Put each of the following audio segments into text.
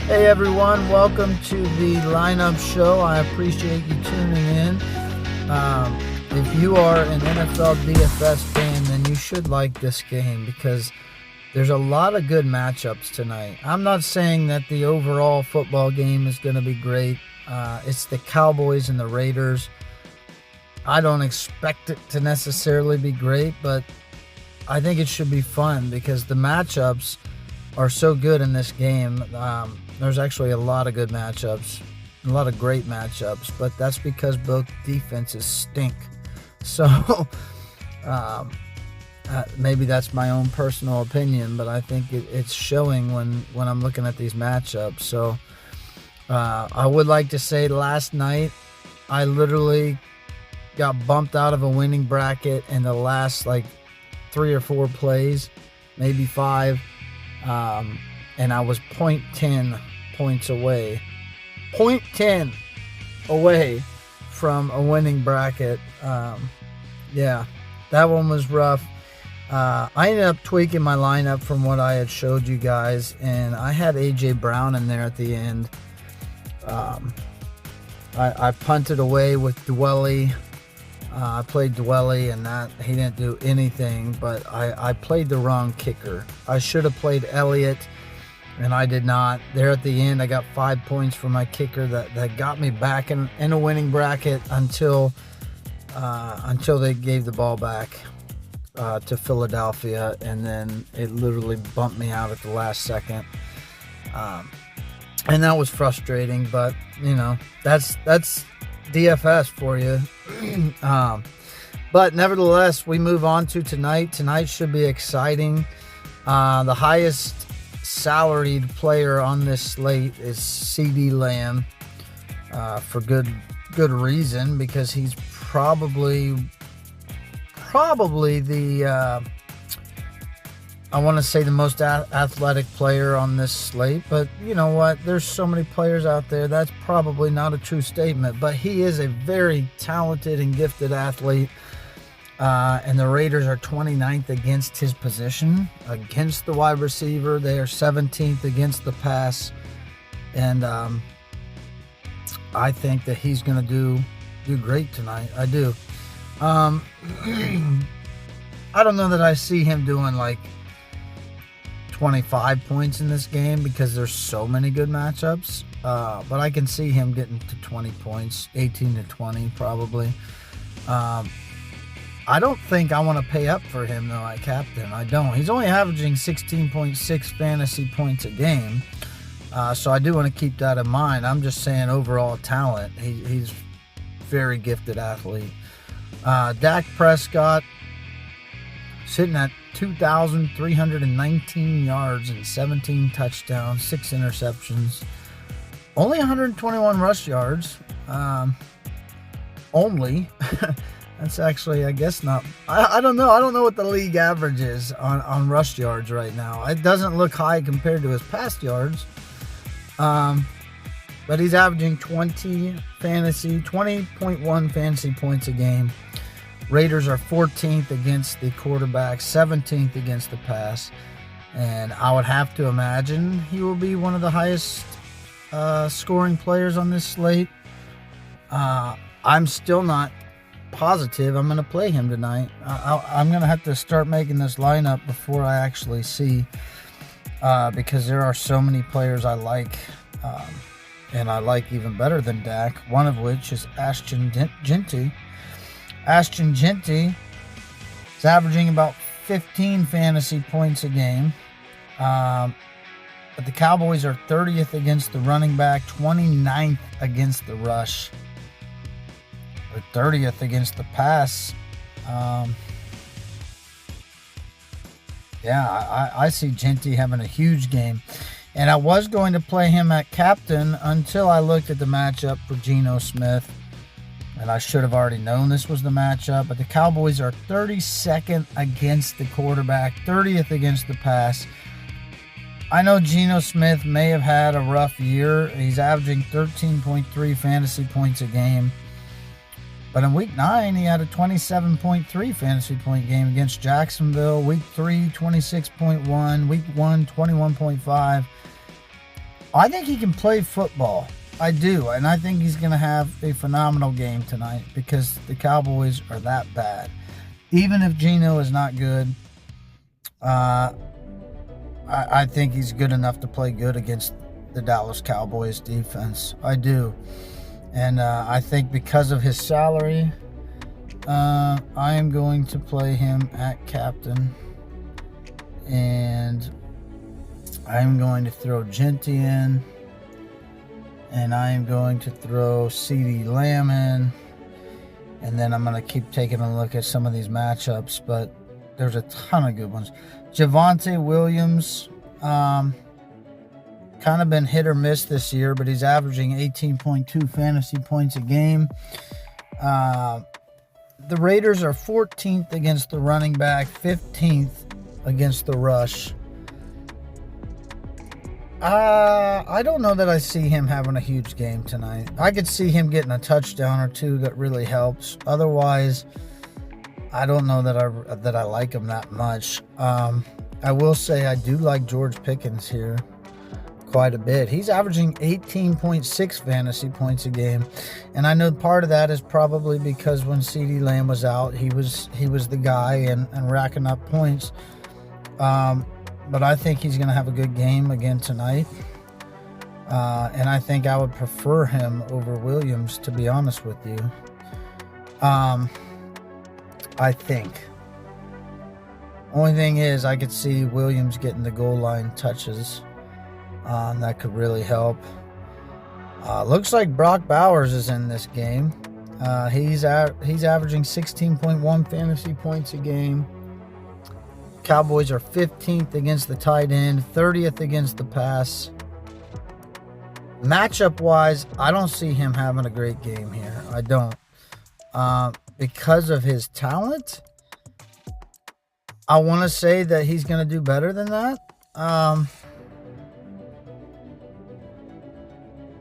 Hey everyone, welcome to the lineup show. I appreciate you tuning in. If you are an NFL DFS fan, then you should like this game because there's a lot of good matchups tonight. I'm not saying that the overall football game is going to be great. It's the Cowboys and the Raiders. I don't expect it to necessarily be great, but I think it should be fun because the matchups are so good in this game. There's actually a lot of good matchups, a lot of great matchups, but that's because both defenses stink. So maybe that's my own personal opinion, but I think it's showing when I'm looking at these matchups. So I would like to say last night I literally got bumped out of a winning bracket in the last like 3 or 4 plays, maybe 5. And I was 0.10 points away. 0.10 away from a winning bracket. Yeah, that one was rough. I ended up tweaking my lineup from what I had showed you guys, and I had A.J. Brown in there at the end. I punted away with Dwelly. I played Dwelly, and that he didn't do anything, but I played the wrong kicker. I should have played Elliott, and I did not. There at the end, I got 5 points for my kicker that got me back in a winning bracket until they gave the ball back to Philadelphia, and then it literally bumped me out at the last second. And that was frustrating, but you know, that's DFS for you. But nevertheless, we move on to tonight. Tonight should be exciting. The highest salaried player on this slate is CD Lamb, for good reason, because he's probably the I want to say the most athletic player on this slate, but you know what? There's so many players out there. That's probably not a true statement, but he is a very talented and gifted athlete. And the Raiders are 29th against his position, against the wide receiver. They are 17th against the pass. And I think that he's going to do great tonight. I do. I don't know that I see him doing like 25 points in this game because there's so many good matchups. But I can see him getting to 20 points, 18 to 20 probably. I don't think I want to pay up for him though at captain. I don't. He's only averaging 16.6 fantasy points a game. So I do want to keep that in mind. I'm just saying overall talent. He's very gifted athlete. Dak Prescott sitting at 2,319 yards and 17 touchdowns, 6 interceptions, only 121 rush yards. Only. That's actually, I guess not. I don't know. I don't know what the league average is on rush yards right now. It doesn't look high compared to his past yards. But he's averaging 20.1 fantasy points a game. Raiders are 14th against the quarterback, 17th against the pass. And I would have to imagine he will be one of the highest scoring players on this slate. I'm still not positive I'm going to play him tonight. I'm going to have to start making this lineup before I actually see, because there are so many players I like, and I like even better than Dak, one of which is Ashton Jeanty. Ashton Jeanty is averaging about 15 fantasy points a game. But the Cowboys are 30th against the running back, 29th against the rush. They're 30th against the pass. I see Jeanty having a huge game. And I was going to play him at captain until I looked at the matchup for Geno Smith. And I should have already known this was the matchup. But the Cowboys are 32nd against the quarterback, 30th against the pass. I know Geno Smith may have had a rough year. He's averaging 13.3 fantasy points a game. But in Week 9, he had a 27.3 fantasy point game against Jacksonville. Week 3, 26.1. Week 1, 21.5. I think he can play football. I do, and I think he's going to have a phenomenal game tonight because the Cowboys are that bad. Even if Geno is not good, I think he's good enough to play good against the Dallas Cowboys defense. I do. And I think because of his salary, I am going to play him at captain. And I'm going to throw Genty in. And I am going to throw CeeDee Lamb in. And then I'm going to keep taking a look at some of these matchups. But there's a ton of good ones. Javonte Williams, kind of been hit or miss this year, but he's averaging 18.2 fantasy points a game. The Raiders are 14th against the running back, 15th against the rush. I don't know that I see him having a huge game tonight. I could see him getting a touchdown or two that really helps. Otherwise, I don't know that I like him that much. I will say I do like George Pickens here quite a bit. He's averaging 18.6 fantasy points a game, and I know part of that is probably because when CeeDee Lamb was out, he was the guy and racking up points. But I think he's going to have a good game again tonight. And I think I would prefer him over Williams, to be honest with you. I think. Only thing is, I could see Williams getting the goal line touches. That could really help. Looks like Brock Bowers is in this game. He's averaging 16.1 fantasy points a game. Cowboys are 15th against the tight end, 30th against the pass. Matchup-wise, I don't see him having a great game here. I don't. Because of his talent, I want to say that he's going to do better than that.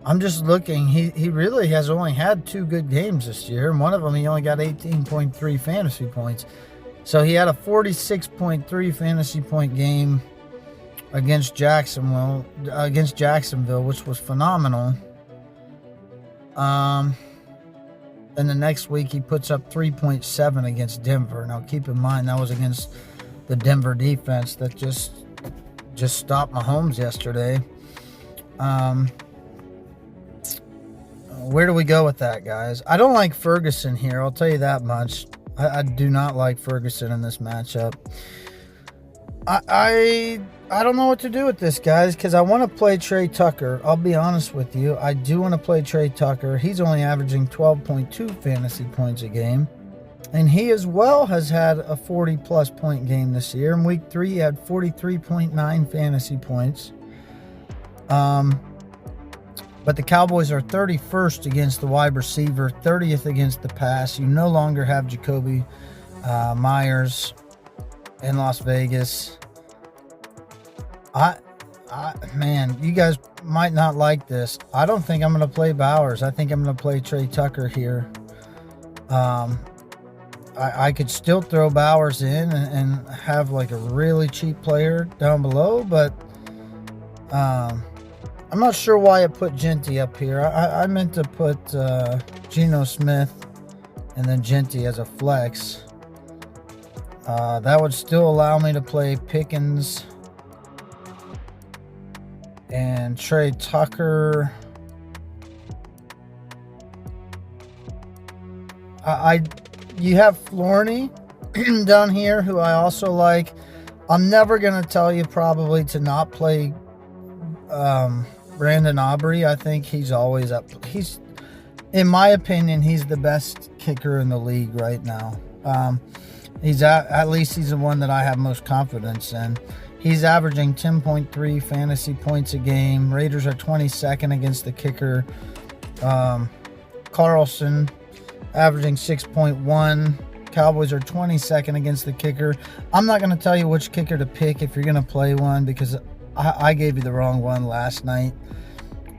I'm just looking. He really has only had 2 good games this year. And one of them, he only got 18.3 fantasy points. So he had a 46.3 fantasy point game against Jacksonville, which was phenomenal. And the next week he puts up 3.7 against Denver. Now keep in mind that was against the Denver defense that just stopped Mahomes yesterday. Where do we go with that, guys? I don't like Ferguson here. I'll tell you that much. I do not like Ferguson in this matchup. I don't know what to do with this, guys, because I want to play Trey Tucker. I'll be honest with you. I do want to play Trey Tucker. He's only averaging 12.2 fantasy points a game. And he as well has had a 40-plus point game this year. In week 3, he had 43.9 fantasy points. But the Cowboys are 31st against the wide receiver, 30th against the pass. You no longer have Jacoby Myers in Las Vegas. Man, you guys might not like this. I don't think I'm going to play Bowers. I think I'm going to play Trey Tucker here. I could still throw Bowers in and have like a really cheap player down below, but I'm not sure why I put Genty up here. I meant to put Geno Smith and then Genty as a flex. That would still allow me to play Pickens and Trey Tucker. You have Flourney down here, who I also like. I'm never going to tell you probably to not play Brandon Aubrey. I think he's always up. In my opinion, he's the best kicker in the league right now. At least he's the one that I have most confidence in. He's averaging 10.3 fantasy points a game. Raiders are 22nd against the kicker. Carlson averaging 6.1. Cowboys are 22nd against the kicker. I'm not going to tell you which kicker to pick if you're going to play one, because I gave you the wrong one last night.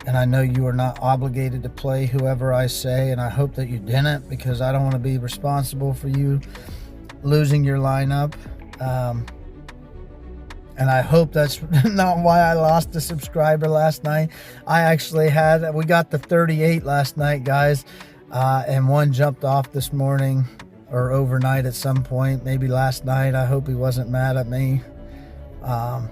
And I know you are not obligated to play whoever I say, and I hope that you didn't, because I don't want to be responsible for you losing your lineup. And I hope that's not why I lost a subscriber last night. We got the 38 last night, guys. And one jumped off this morning or overnight at some point, maybe last night. I hope he wasn't mad at me. But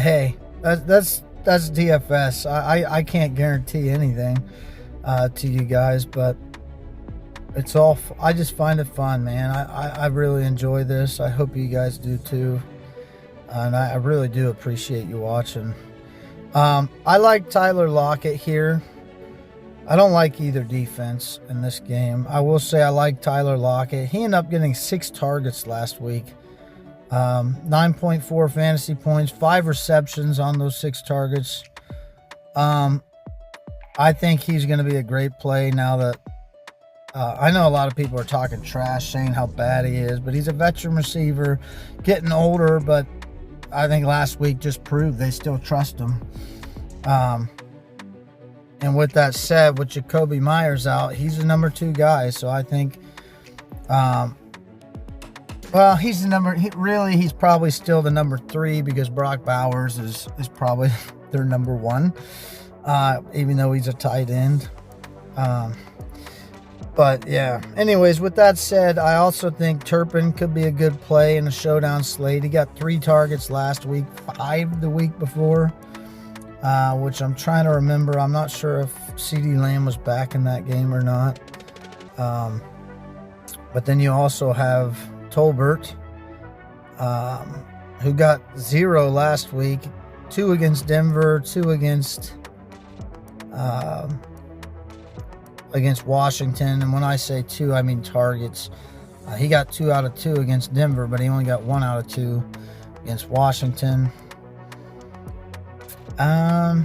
hey, that's DFS. I can't guarantee anything to you guys, but it's all, I just find it fun, man. I really enjoy this. I hope you guys do too. And I really do appreciate you watching. I like Tyler Lockett here. I don't like either defense in this game. I will say I like Tyler Lockett. He ended up getting 6 targets last week. 9.4 fantasy points, 5 receptions on those 6 targets. I think he's going to be a great play now that I know a lot of people are talking trash, saying how bad he is, but he's a veteran receiver, getting older, but I think last week just proved they still trust him. And with that said, with Jacoby Myers out, he's the number 2 guy. So I think, well, he's probably still the number 3 because Brock Bowers is probably their number 1, even though he's a tight end. But yeah, anyways, with that said, I also think Turpin could be a good play in a showdown slate. He got 3 targets last week, 5 the week before, which I'm trying to remember. I'm not sure if CeeDee Lamb was back in that game or not. But then you also have Tolbert, who got 0 last week, 2 against Denver, 2 against Washington. And when I say 2, I mean targets. He got 2 out of 2 against Denver, but he only got 1 out of 2 against Washington. I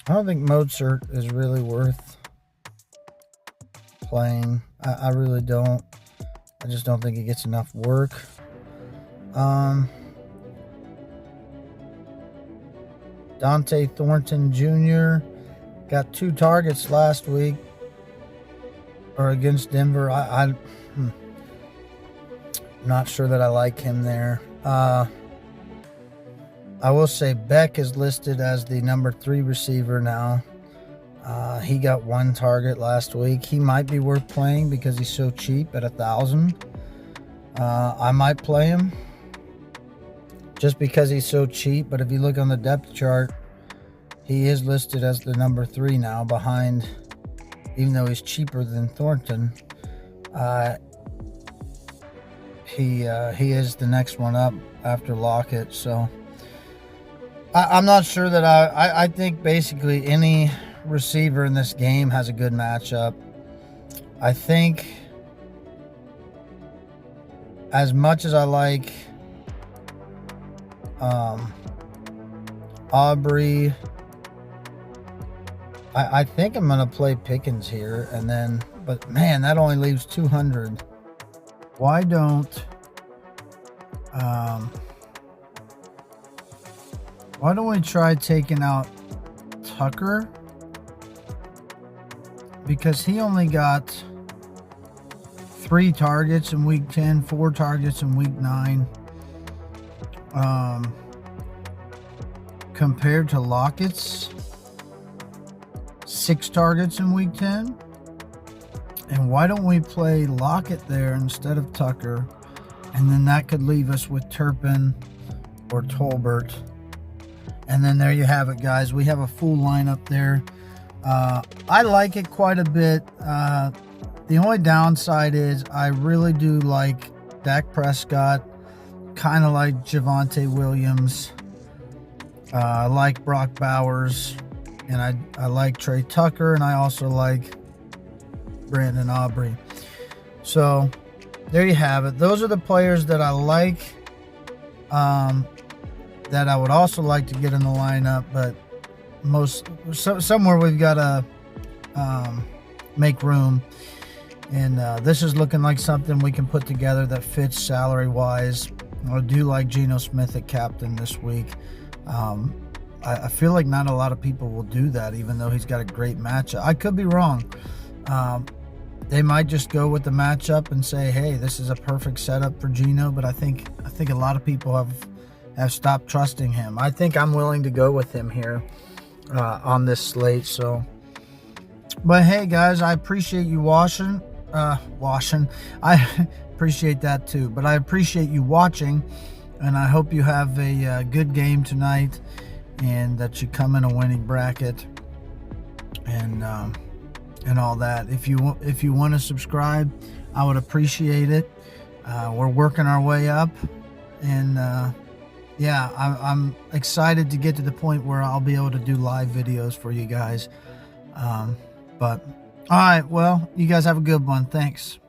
don't think Mozart is really worth playing. I really don't. I just don't think he gets enough work. Dante Thornton Jr. got 2 targets last week or against Denver. I'm not sure that I like him there. I will say Beck is listed as the number 3 receiver now. He got 1 target last week. He might be worth playing because he's so cheap at 1,000. I might play him just because he's so cheap. But if you look on the depth chart, he is listed as the number 3 now, behind, even though he's cheaper than Thornton. He is the next one up after Lockett. So I'm not sure that I think basically any receiver in this game has a good matchup. I think as much as I like Aubrey, I think I'm going to play Pickens here, and then, but man, that only leaves 200. Why don't we try taking out Tucker? Because he only got 3 targets in week 10, 4 targets in week 9. Compared to Lockett's 6 targets in week 10. And why don't we play Lockett there instead of Tucker? And then that could leave us with Turpin or Tolbert. And then there you have it, guys. We have a full lineup there. I like it quite a bit. The only downside is I really do like Dak Prescott, kind of like Javonte Williams. I like Brock Bowers, and I like Trey Tucker, and I also like Brandon Aubrey. So there you have it. Those are the players that I like, that I would also like to get in the lineup, but somewhere we've got to make room. And this is looking like something we can put together that fits salary-wise. I do like Geno Smith at captain this week. I feel like not a lot of people will do that, even though he's got a great matchup. I could be wrong. they might just go with the matchup and say, hey, this is a perfect setup for Geno. But I think a lot of people have stopped trusting him. I think I'm willing to go with him here on this slate. So, but hey, guys, I appreciate you watching. I appreciate that too. But I appreciate you watching, and I hope you have a good game tonight, and that you come in a winning bracket, and all that. If you want to subscribe, I would appreciate it. We're working our way up, and yeah, I'm excited to get to the point where I'll be able to do live videos for you guys. But all right, well, you guys have a good one. Thanks.